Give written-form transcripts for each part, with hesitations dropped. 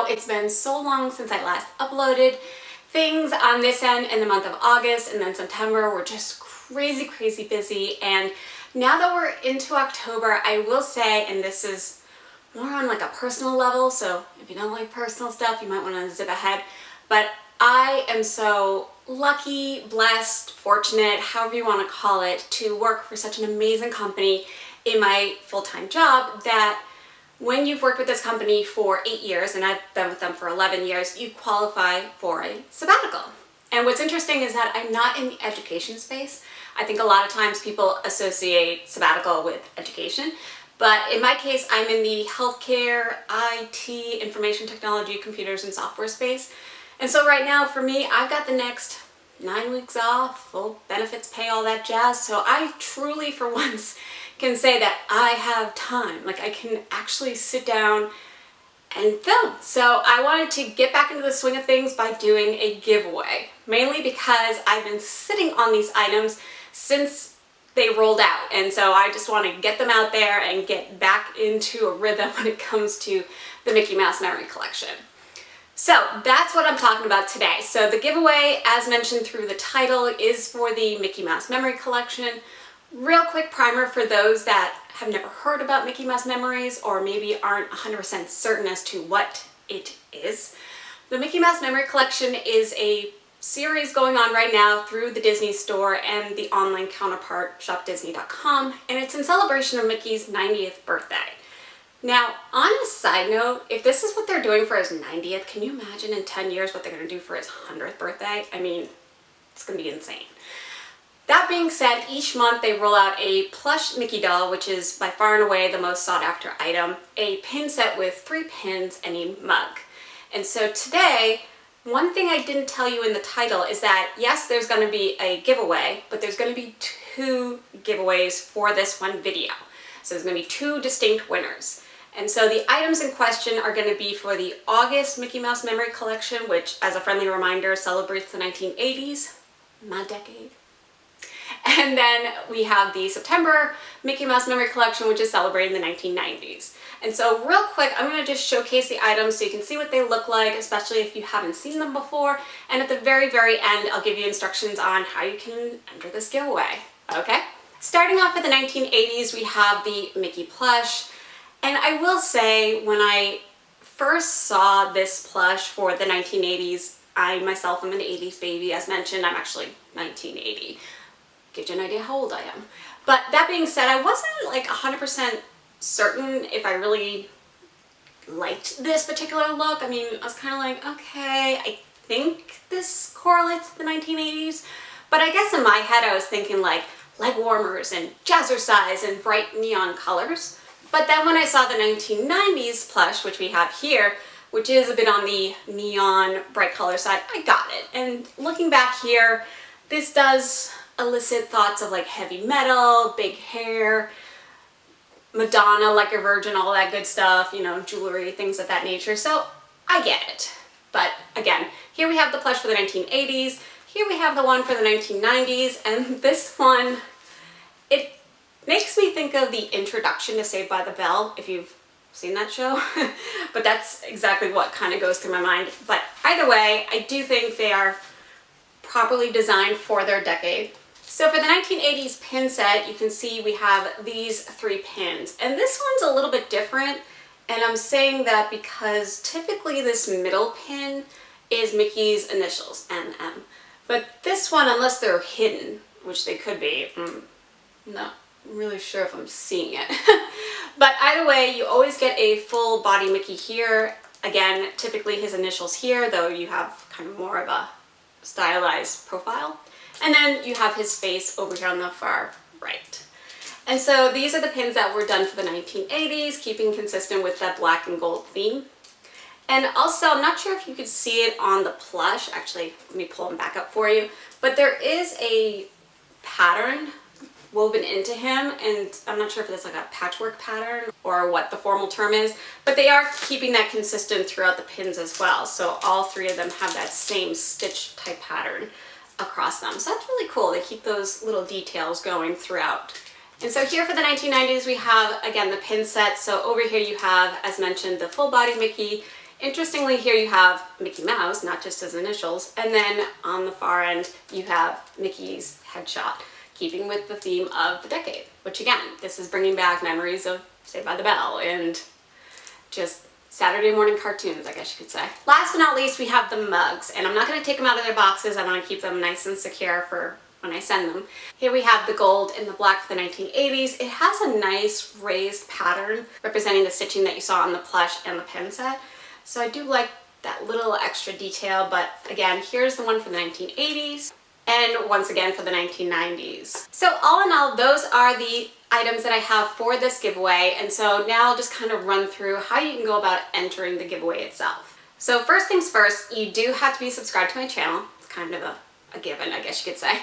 know it's been so long since I last uploaded. Things on this end in the month of August and then September were just crazy busy, and now that we're into October, I will say, and this is more on like a personal level, so if you don't like personal stuff, you might want to zip ahead, but I am so lucky, blessed, fortunate, however you want to call it, to work for such an amazing company in my full-time job that when you've worked with this company for 8 years, and I've been with them for 11 years, you qualify for a sabbatical. And what's interesting is that I'm not in the education space. I think a lot of times people associate sabbatical with education, but in my case, I'm in the healthcare, IT, information technology, computers, and software space. And so right now for me, I've got the next 9 weeks off, full benefits, pay, all that jazz. So I truly, for once, can say that I have time. Like, I can actually sit down and film. So I wanted to get back into the swing of things by doing a giveaway, mainly because I've been sitting on these items since they rolled out. And so I just want to get them out there and get back into a rhythm when it comes to the Mickey Mouse Memory Collection. So that's what I'm talking about today. So the giveaway, as mentioned through the title, is for the Mickey Mouse Memory Collection. Real quick primer for those that have never heard about Mickey Mouse Memories or maybe aren't 100% certain as to what it is. The Mickey Mouse Memory Collection is a series going on right now through the Disney Store and the online counterpart shopdisney.com, and it's in celebration of Mickey's 90th birthday. Now, on a side note, if this is what they're doing for his 90th, can you imagine in 10 years what they're going to do for his 100th birthday? I mean, it's going to be insane. That being said, each month they roll out a plush Mickey doll, which is by far and away the most sought after item, a pin set with 3 pins and a mug. And so today, one thing I didn't tell you in the title is that yes, there's going to be a giveaway, but there's going to be 2 giveaways for this one video. So there's going to be 2 distinct winners. And so the items in question are going to be for the August Mickey Mouse Memory Collection, which, as a friendly reminder, celebrates the 1980s, my decade. And then we have the September Mickey Mouse Memory Collection, which is celebrating the 1990s. And so real quick, I'm going to just showcase the items so you can see what they look like, especially if you haven't seen them before. And at the very end, I'll give you instructions on how you can enter this giveaway. Okay? Starting off with the 1980s, we have the Mickey plush. And I will say, when I first saw this plush for the 1980s, I myself am an 80s baby. As mentioned, I'm actually 1980. Gives you an idea how old I am. But that being said, I wasn't like 100% certain if I really liked this particular look. I mean, I was kind of like, okay, I think this correlates to the 1980s. But I guess in my head I was thinking like leg warmers and jazzercise and bright neon colors. But then when I saw the 1990s plush, which we have here, which is a bit on the neon bright color side, I got it. And looking back here, this does elicit thoughts of like heavy metal, big hair, Madonna like a virgin, all that good stuff, you know, jewelry, things of that nature. So I get it. But again, here we have the plush for the 1980s. Here we have the one for the 1990s. And this one, it makes me think of the introduction to Saved by the Bell, if you've seen that show. But that's exactly what kind of goes through my mind. But either way, I do think they are properly designed for their decade. So for the 1980s pin set, you can see we have these 3 pins. And this one's a little bit different. And I'm saying that because typically this middle pin is Mickey's initials, MM. But this one, unless they're hidden, which they could be, not really sure if I'm seeing it. But either way, you always get a full body Mickey here. Again, typically his initials here, though you have kind of more of a stylized profile. And then you have his face over here on the far right. And so these are the pins that were done for the 1980s, keeping consistent with that black and gold theme. And also, I'm not sure if you could see it on the plush. Actually, let me pull them back up for you. But there is a pattern woven into him, and I'm not sure if it's like a patchwork pattern or what the formal term is, but they are keeping that consistent throughout the pins as well. So all 3 of them have that same stitch type pattern across them. So that's really cool. They keep those little details going throughout. And so here for the 1990s, we have, again, the pin set. So over here you have, as mentioned, the full body Mickey Interestingly, here you have Mickey Mouse, not just his initials, and then on the far end you have Mickey's headshot, keeping with the theme of the decade, which again, this is bringing back memories of Saved by the Bell and just Saturday morning cartoons, I guess you could say. Last but not least, we have the mugs, and I'm not going to take them out of their boxes. I want to keep them nice and secure for when I send them. Here we have the gold and the black for the 1980s. It has a nice raised pattern representing the stitching that you saw on the plush and the pin set. So I do like that little extra detail, but again, here's the one for the 1980s and once again for the 1990s. So all in all, those are the items that I have for this giveaway, and so now I'll just kind of run through how you can go about entering the giveaway itself. So first things first, you do have to be subscribed to my channel. It's kind of a given, I guess you could say.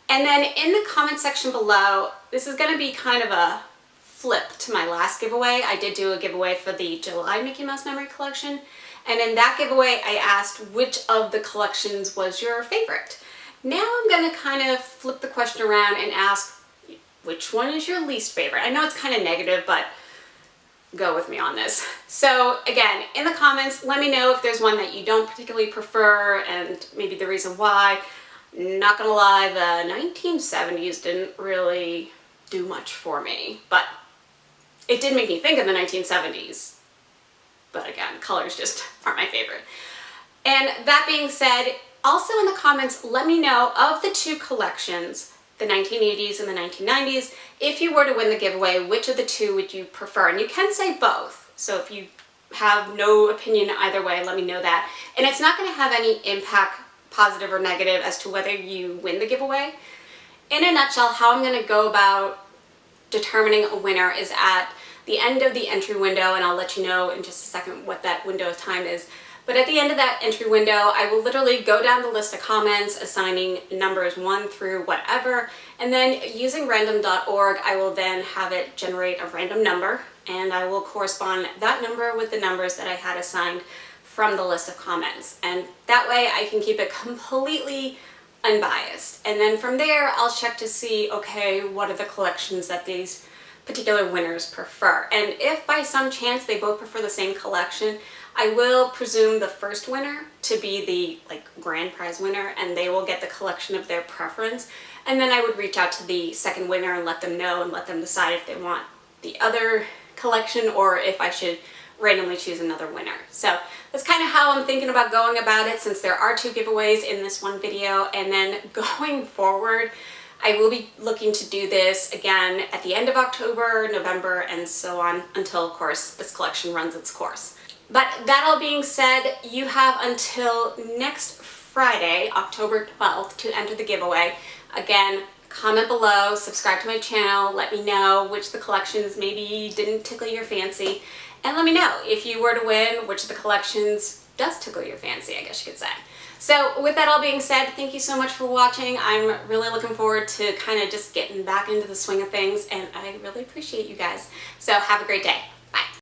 And then in the comment section below, this is going to be kind of a flip to my last giveaway. I did do a giveaway for the July Mickey Mouse Memory Collection, and in that giveaway I asked which of the collections was your favorite. Now I'm going to kind of flip the question around and ask which one is your least favorite. I know it's kind of negative, but go with me on this. So again, in the comments, let me know if there's one that you don't particularly prefer and maybe the reason why. Not gonna lie, the 1970s didn't really do much for me, but it did make me think of the 1970s. But again, colors just aren't my favorite. And that being said, also in the comments, let me know of the two collections, the 1980s and the 1990s, if you were to win the giveaway, which of the two would you prefer? And you can say both. So if you have no opinion either way, let me know that. And it's not going to have any impact, positive or negative, as to whether you win the giveaway. In a nutshell, how I'm going to go about determining a winner is at the end of the entry window, and I'll let you know in just a second what that window of time is. But at the end of that entry window, I will literally go down the list of comments, assigning numbers 1 through whatever, and then using random.org, I will then have it generate a random number, and I will correspond that number with the numbers that I had assigned from the list of comments. And that way I can keep it completely unbiased. And then from there, I'll check to see, okay, what are the collections that these particular winners prefer. And if by some chance they both prefer the same collection, I will presume the first winner to be the grand prize winner, and they will get the collection of their preference. And then I would reach out to the second winner and let them know and let them decide if they want the other collection or if I should randomly choose another winner. So that's kind of how I'm thinking about going about it, since there are 2 giveaways in this one video. And then going forward, I will be looking to do this again at the end of October, November, and so on until, of course, this collection runs its course. But that all being said, you have until next Friday, October 12th, to enter the giveaway. Again, comment below, subscribe to my channel, let me know which of the collections maybe didn't tickle your fancy, and let me know if you were to win, which of the collections does tickle your fancy, I guess you could say. So with that all being said, thank you so much for watching. I'm really looking forward to kind of just getting back into the swing of things, and I really appreciate you guys. So have a great day.